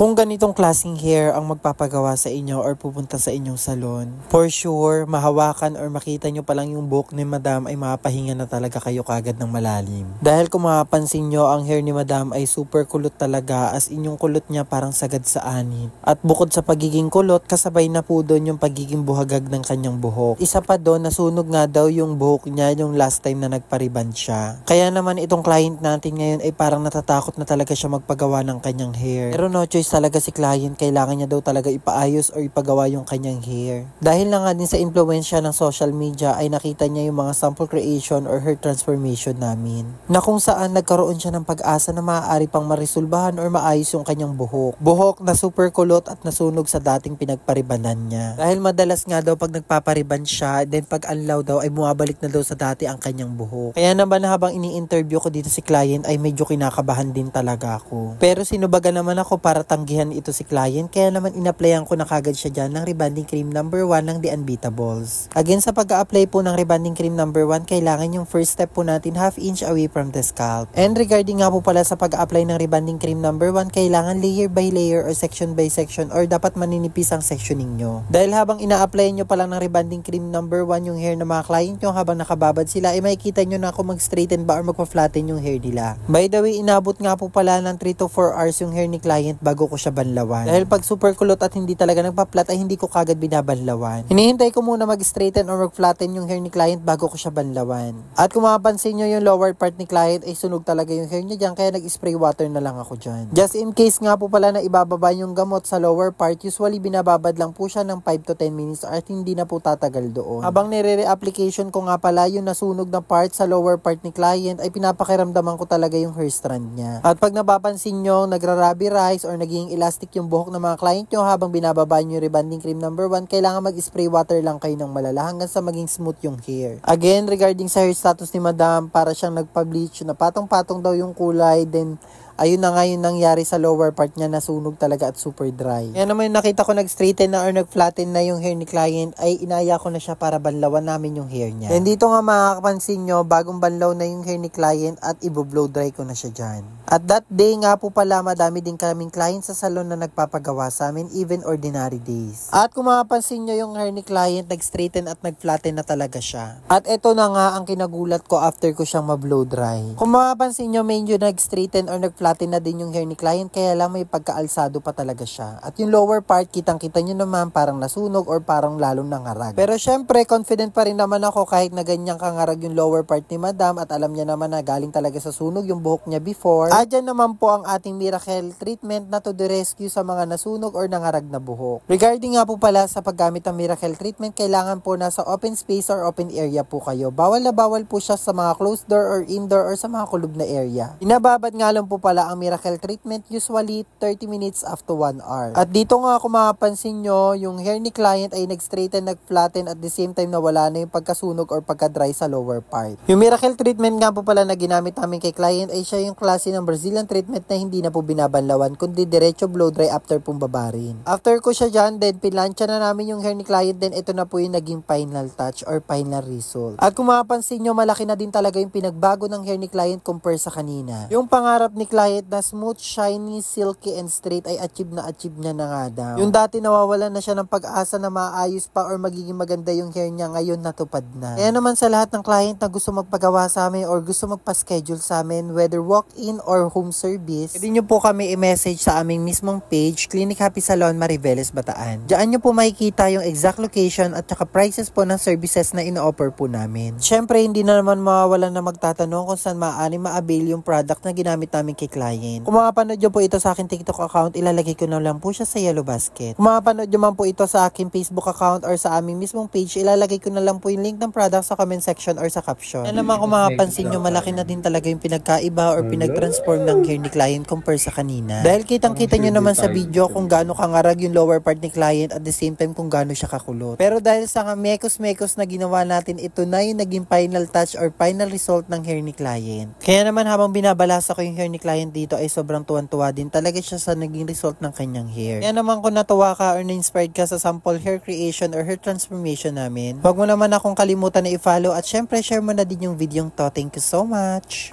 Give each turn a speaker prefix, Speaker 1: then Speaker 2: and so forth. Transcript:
Speaker 1: Kung ganitong klaseng hair ang magpapagawa sa inyo or pupunta sa inyong salon, for sure, mahawakan or makita nyo pa lang yung buhok ni Madam ay mapahinga na talaga kayo kagad ng malalim. Dahil kung mapapansin nyo, ang hair ni Madam ay super kulot talaga, as in yung kulot niya parang sagad sa anit. At bukod sa pagiging kulot, kasabay na po doon yung pagiging buhagag ng kanyang buhok. Isa pa doon, nasunog nga daw yung buhok niya yung last time na nagpariban siya. Kaya naman itong client natin ngayon ay parang natatakot na talaga siya magpagawa ng kanyang hair. Pero no choice talaga si client, kailangan niya daw talaga ipaayos or ipagawa yung kanyang hair. Dahil na nga din sa influensya ng social media ay nakita niya yung mga sample creation or hair transformation namin. Na kung saan nagkaroon siya ng pag-asa na maaari pang marisulbahan or maayos yung kanyang buhok. Buhok na super kulot at nasunog sa dating pinagparibanan niya. Dahil madalas nga daw pag nagpapariban siya, then pag anlaw daw ay bumabalik na daw sa dati ang kanyang buhok. Kaya naman habang ini-interview ko dito si client ay medyo kinakabahan din talaga ako. Pero sinubaga naman ako para tanggihan ito si client, kaya naman in-applyan ko na kagad siya dyan ng rebonding cream number 1 ng The Unbeatables. Again, sa pag-a-apply po ng rebonding cream number 1, kailangan yung first step po natin 1/2 inch away from the scalp. And regarding nga po pala sa pag-a-apply ng rebonding cream number 1, kailangan layer by layer or section by section or dapat maninipis ang sectioning nyo. Dahil habang ina-apply nyo pa lang ng rebonding cream number 1 yung hair ng mga client nyo, habang nakababad sila ay makikita nyo na kung mag-straighten ba or magpa-flatten yung hair nila. By the way, inabot nga po pala ng 3 to 4 hours yung hair ni client bago ko siya banlawan. Dahil pag super kulot at hindi talaga nagpa-flat ay hindi ko kagad binabanlawan. Hinihintay ko muna mag-straighten or mag-flatten yung hair ni client bago ko siya banlawan. At kung mapapansin nyo yung lower part ni client ay sunog talaga yung hair niya dyan, kaya nag-spray water na lang ako dyan. Just in case nga po pala na ibababa yung gamot sa lower part, usually binababad lang po siya ng 5 to 10 minutes at hindi na po tatagal doon. Habang nire-application ko nga pala yung nasunog na part sa lower part ni client ay pinapakiramdaman ko talaga yung hair strand niya. At pag napapansin nyo, nagra-rubby rise or naging elastic yung buhok ng mga client nyo habang binababa nyo yung rebonding cream number 1, kailangan mag-spray water lang kayo ng malala hanggang sa maging smooth yung hair. Again, regarding sa hair status ni Madam, para siyang nagpa-bleach na patong-patong daw yung kulay, then ayun na nga yung nangyari sa lower part niya, nasunog talaga at super dry. Kaya naman nakita ko nag-straighten na or nag-flatten na yung hair ni client ay inaya ko na siya para banlawan namin yung hair niya. And dito nga makakapansin nyo, bagong banlaw na yung hair ni client at i-blow dry ko na siya dyan. At that day nga po pala, madami din kaming client sa salon na nagpapagawa sa amin, even ordinary days. At kung makapansin nyo yung hair ni client, nag-straighten at nag-flatten na talaga siya. At ito na nga ang kinagulat ko after ko siyang ma-blow dry. Kung makapansin nyo, medyo nag-straighten or nag-flatten na din yung hair ni client, kaya lang may pagkaalsado pa talaga siya. At yung lower part, kitang-kita nyo naman parang nasunog or parang lalong nangarag. Pero syempre, confident pa rin naman ako kahit na ganyang kangarag yung lower part ni Madam at alam niya naman na galing talaga sa sunog yung buhok niya before. Dyan naman po ang ating miracle treatment na to the rescue sa mga nasunog or nangarag na buhok. Regarding nga po pala sa paggamit ng miracle treatment, kailangan po nasa open space or open area po kayo. Bawal na bawal po siya sa mga closed door or indoor or sa mga kulob na area. Inababad nga lang po pala ang miracle treatment usually 30 minutes up to 1 hour. At dito nga kung mapapansin nyo, yung hair ni client ay nag-straighten, nag-flatten at the same time nawala na yung pagkasunog or pagka-dry sa lower part. Yung miracle treatment nga po pala na ginamit namin kay client ay siya yung klase ng Brazilian treatment na hindi na po binabanlawan kundi diretso blow dry after pong babarin. After ko siya dyan, then pinlansya na namin yung hair ni client, then ito na po yung naging final touch or final result. At kung mapapansin nyo, malaki na din talaga yung pinagbago ng hair ni client compare sa kanina. Yung pangarap ni client na smooth, shiny, silky, and straight ay achieve niya na nga daw. Yung dati nawawalan na siya ng pag-asa na maayos pa or magiging maganda yung hair niya, ngayon natupad na. Kaya naman sa lahat ng client na gusto magpagawa sa amin or gusto magpa-schedule sa amin, whether walk-in or home service, pwede nyo po kami i-message sa aming mismong page, Clinic Happy Salon Mariveles, Bataan. Diyan nyo po makikita yung exact location at saka prices po ng services na ino-offer po namin. Syempre, hindi na naman mawawalan na magtatanong kung saan maaari ma-avail yung product na ginamit namin kay client. Kung mapapanood nyo po ito sa aking TikTok account, ilalagay ko na lang po siya sa yellow basket. Kung mapapanood nyo man po ito sa aking Facebook account or sa aming mismong page, ilalagay ko na lang po yung link ng product sa comment section or sa caption. Yan naman kung mapapansin nyo, malaki na din talaga yung pinagkaiba or pinag-transform ng hair ni client compare sa kanina. Dahil kitang-kita nyo naman sa video kung gaano kangarag yung lower part ni client at the same time kung gaano siya kakulot. Pero dahil sa mekos-mekos na ginawa natin, ito na yung naging final touch or final result ng hair ni client. Kaya naman habang binabalasa ko yung hair ni client dito ay sobrang tuwan-tuwa din talaga siya sa naging result ng kanyang hair. Kaya naman kung natuwa ka or na-inspired ka sa sample hair creation or hair transformation namin, huwag mo naman akong kalimutan na i-follow at syempre share mo na din yung video to. Thank you so much!